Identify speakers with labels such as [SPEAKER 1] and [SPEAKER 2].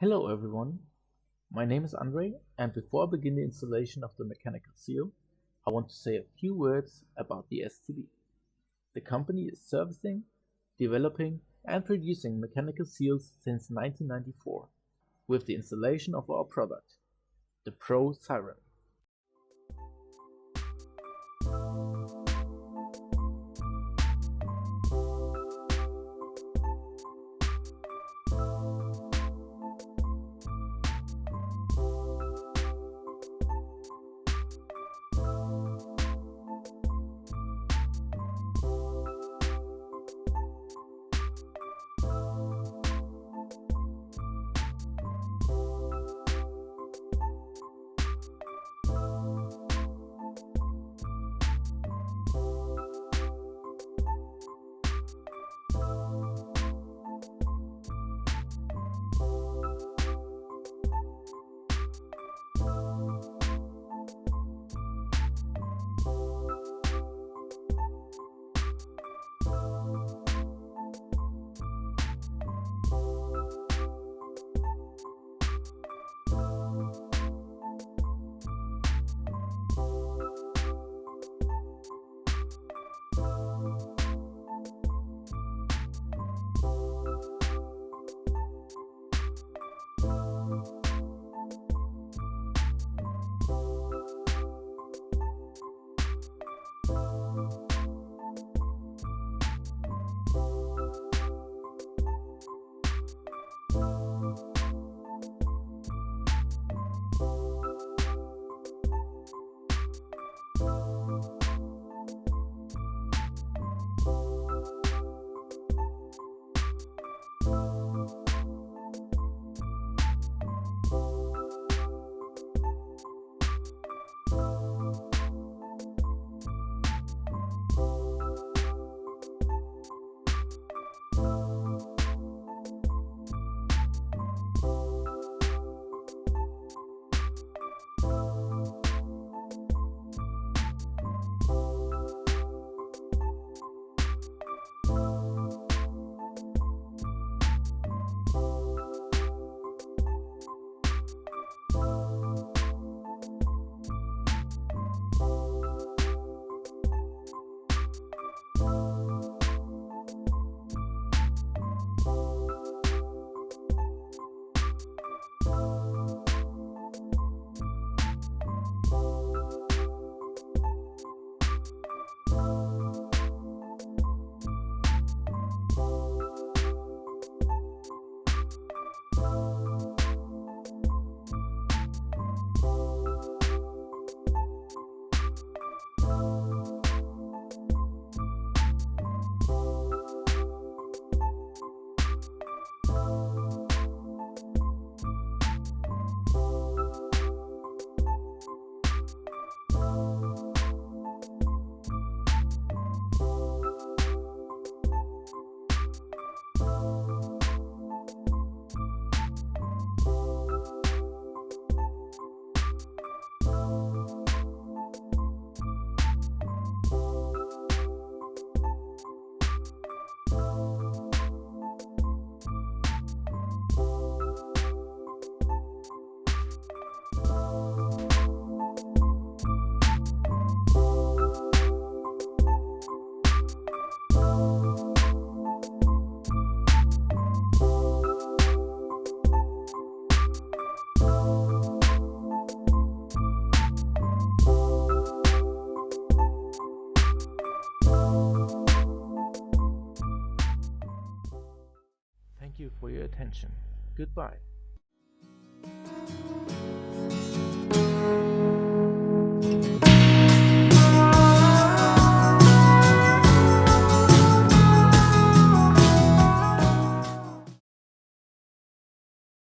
[SPEAKER 1] Hello everyone, my name is Andre, and before I begin the installation of the mechanical seal, I want to say a few words about the STB. The company is servicing, developing and producing mechanical seals since 1994, with the installation of our product, the proSiron. Thank you for your attention. Goodbye.